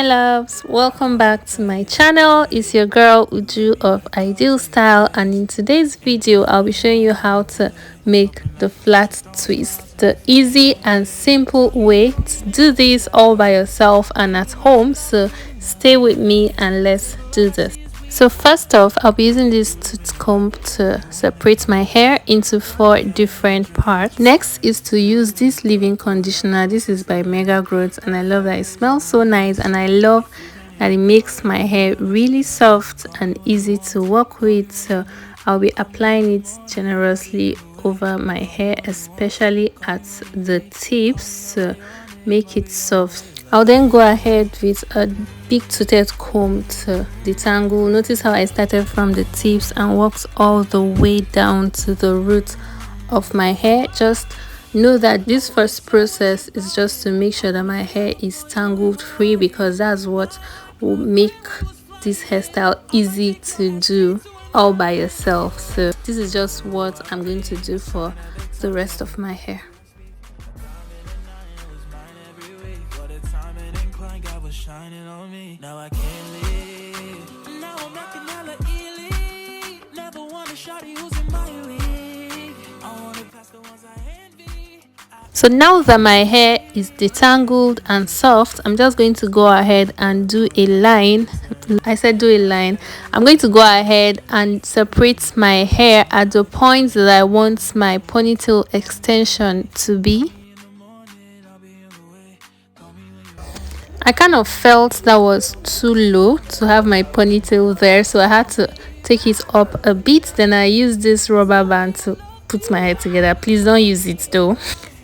loves, welcome back to my channel. It's your girl Uju of Ideal Style, and in today's video I'll be showing you how to make the flat twist, the easy and simple way to do this all by yourself and at home. So stay with me and let's do this. So first off, I'll be using this tooth comb to separate my hair into 4 different parts. Next is to use this leave-in conditioner. This is by Mega Growth, and I love that it smells so nice, and I love that it makes my hair really soft and easy to work with. So I'll be applying it generously over my hair, especially at the tips to make it soft. I'll then go ahead with a big toothed comb to detangle. Notice how I started from the tips and worked all the way down to the root of my hair. Just know that this first process is just to make sure that my hair is tangled free, because that's what will make this hairstyle easy to do all by yourself. So this is just what I'm going to do for the rest of my hair. Shining on me. Now I can't live. Now I'm acting hella elite. Never want a shawty who's in my league. I wanna pass the ones I envy. So now that my hair is detangled and soft, I'm just going to go ahead and do a line. I said do a line. I'm going to go ahead and separate my hair at the point that I want my ponytail extension to be. I kind of felt that was too low to have my ponytail there, so I had to take it up a bit. Then I used this rubber band to put my hair together. Please don't use it though.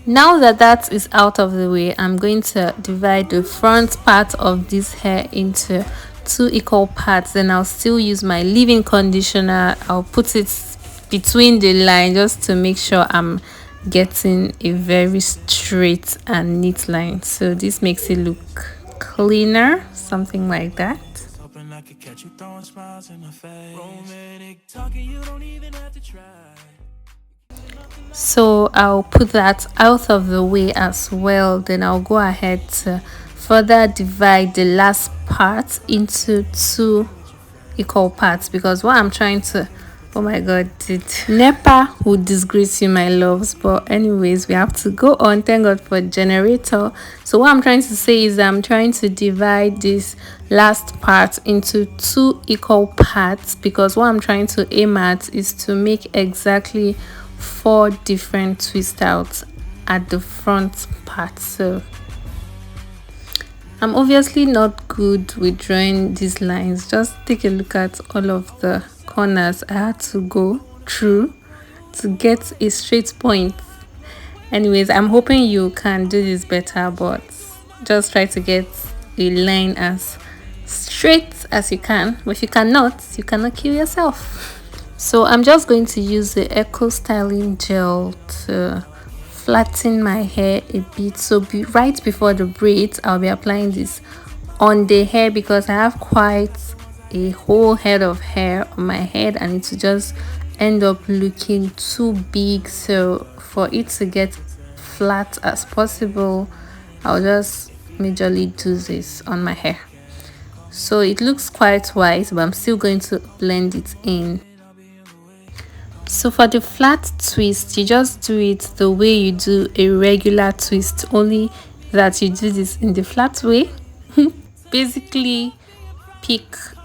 Now that that is out of the way, I'm going to divide the front part of this hair into 2 equal parts. Then I'll still use my leave-in conditioner. I'll put it between the line just to make sure I'm getting a very straight and neat line. So this makes it look cleaner, something like that. I could catch you throwing smiles in my face. Romantic talking, you don't even have to try. So I'll put that out of the way as well. Then I'll go ahead to further divide the last part into 2 equal parts, because what I'm trying to, oh my god, NEPA would disgrace you, my loves. But anyways, we have to go on. Thank god for generator. So what I'm trying to say is I'm trying to divide this last part into 2 equal parts, because what I'm trying to aim at is to make exactly 4 different twist outs at the front part. So I'm obviously not good with drawing these lines. Just take a look at all of the corners I had to go through to get a straight point. Anyways, I'm hoping you can do this better, but just try to get a line as straight as you can. But if you cannot kill yourself. So I'm just going to use the Eco Styling Gel to flatten my hair a bit. So right before the braids, I'll be applying this on the hair, because I have quite a whole head of hair on my head and it will just end up looking too big. So for it to get flat as possible, I'll just majorly do this on my hair. So it looks quite white, but I'm still going to blend it in. So for the flat twist, you just do it the way you do a regular twist, only that you do this in the flat way. Basically,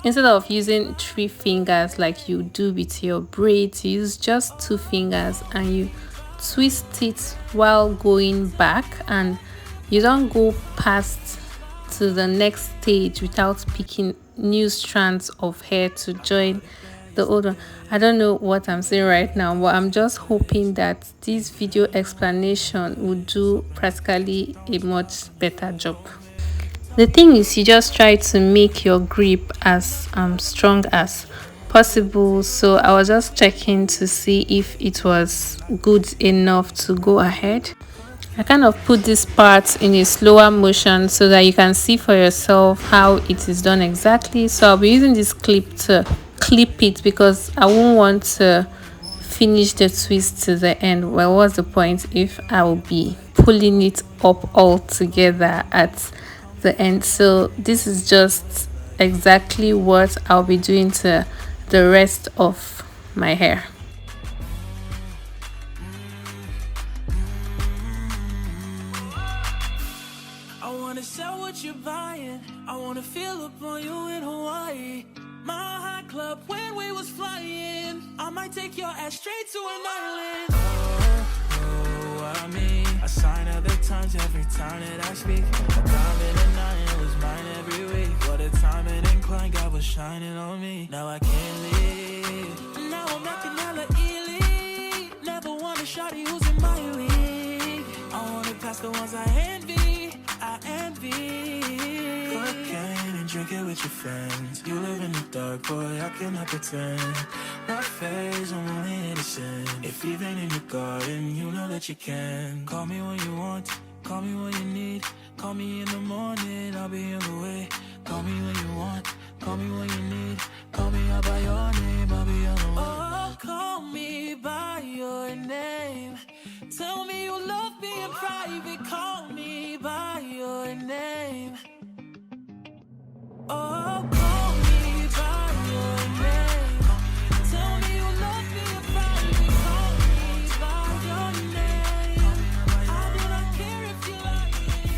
instead of using 3 fingers like you do with your braids, you use just 2 fingers and you twist it while going back, and you don't go past to the next stage without picking new strands of hair to join the old one. I don't know what I'm saying right now, but I'm just hoping that this video explanation will do practically a much better job. The thing is, you just try to make your grip as strong as possible. So I was just checking to see if it was good enough to go ahead. I kind of put this part in a slower motion so that you can see for yourself how it is done exactly. So I'll be using this clip to clip it, because I won't want to finish the twist to the end. Well, what's the point if I will be pulling it up all together at the end. So this is just exactly what I'll be doing to the rest of my hair. I wanna sell what you're buying. I wanna feel up on you in Hawaii. My hot club when we was flying. I might take your ass straight to an island. What I mean, I sign other times every time that I speak. A diamond and nine was mine every week. What a time and incline, God was shining on me. Now I can't leave. Now I'm acting hella illy. Never want a shawty who's in my league. I wanna pass the ones I envy. I envy. Cocaine and drink it with your friends. You live in the dark, boy, I cannot pretend. My face, I'm only innocent. If even in your garden, you know that you can. Call me when you want, call me when you need. Call me in the morning, I'll be on the way. Call me when you want, call me when you need. Call me out by your name, I'll be on the way. Oh, call me by your name. Tell me you love me in private. Call me by your name. Oh, call me by your name. Tell me you love me in private. Call me by your name. I do not care if you like me.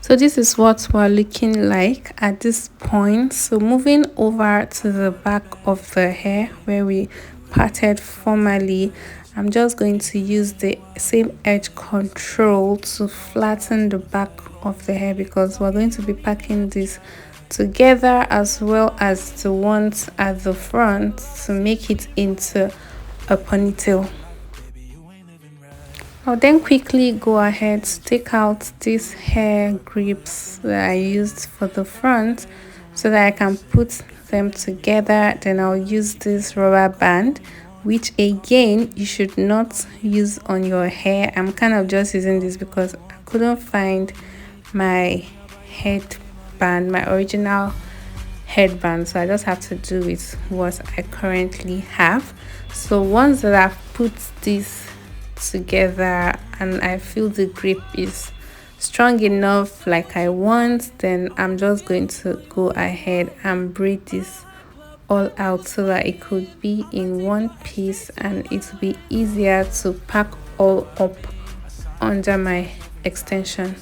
So this is what we're looking like at this point. So moving over to the back of the hair where we parted formally, I'm just going to use the same edge control to flatten the back of the hair, because we're going to be packing this together as well as the ones at the front to make it into a ponytail. I'll then quickly go ahead to take out these hair grips that I used for the front so that I can put them together. Then I'll use this rubber band, which again you should not use on your hair. I'm kind of just using this because I couldn't find my headband, my original headband, so I just have to do with what I currently have. So once that I've put this together and I feel the grip is strong enough like I want, then I'm just going to go ahead and braid this all out so that it could be in one piece and it will be easier to pack all up under my extension.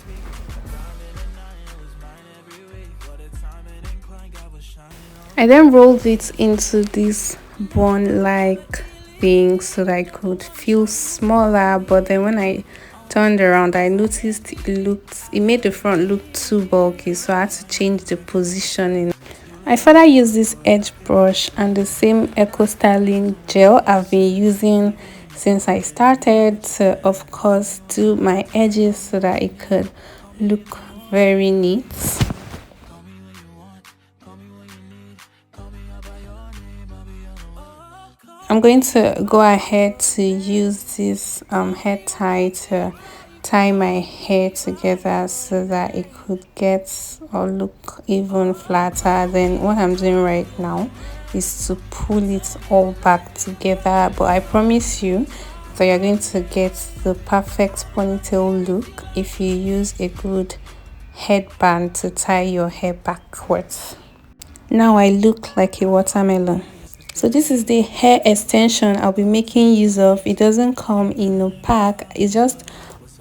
I then rolled it into this bun like thing so that I could feel smaller, but then when I turned around I noticed it made the front look too bulky, so I had to change the positioning. I further used this edge brush and the same eco styling gel I've been using since I started to, of course, do my edges so that it could look very neat. I'm going to go ahead to use this hair tie to tie my hair together so that it could get or look even flatter. Then what I'm doing right now is to pull it all back together, but I promise you that you're going to get the perfect ponytail look if you use a good headband to tie your hair backwards. Now I look like a watermelon. So this is the hair extension I'll be making use of. It doesn't come in a pack, it's just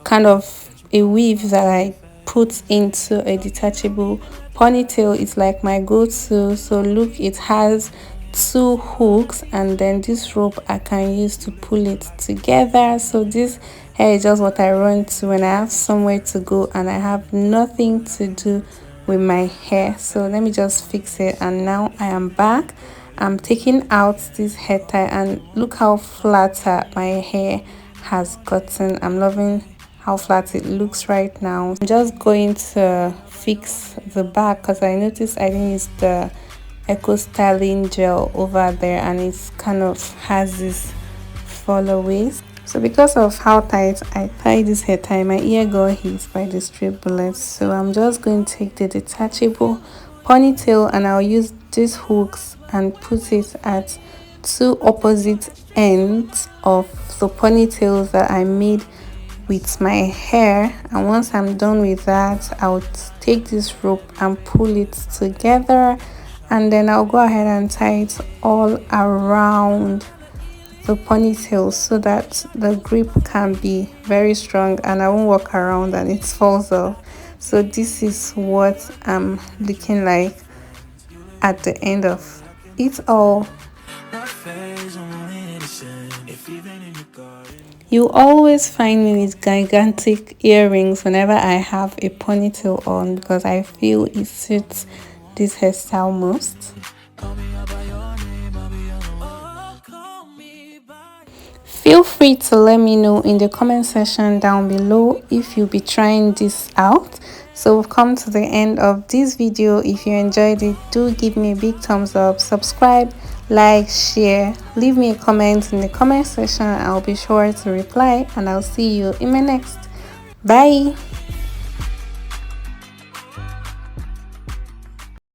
kind of a weave that I put into a detachable ponytail. It's like my go-to. So look, it has two hooks and then this rope I can use to pull it together. So this hair is just what I run to when I have somewhere to go and I have nothing to do with my hair. So let me just fix it, and now I am back. I'm taking out this hair tie and look how flatter my hair has gotten. I'm loving how flat it looks right now. I'm just going to fix the back because I noticed I didn't use the eco styling gel over there and it kind of has this followays. So because of how tight I tied this hair tie, my ear got hit by the stray bullets. So I'm just going to take the detachable ponytail and I'll use these hooks and put it at two opposite ends of the ponytails that I made with my hair, and once I'm done with that, I'll take this rope and pull it together, and then I'll go ahead and tie it all around the ponytail so that the grip can be very strong and I won't walk around and it falls off. So this is what I'm looking like at the end of it all. You always find me with gigantic earrings whenever I have a ponytail on because I feel it suits this hairstyle most. Feel free to let me know in the comment section down below if you'll be trying this out. So we've come to the end of this video. If you enjoyed it, do give me a big thumbs up, subscribe, like, share, leave me a comment in the comment section. I'll be sure to reply, and I'll see you in my next. Bye.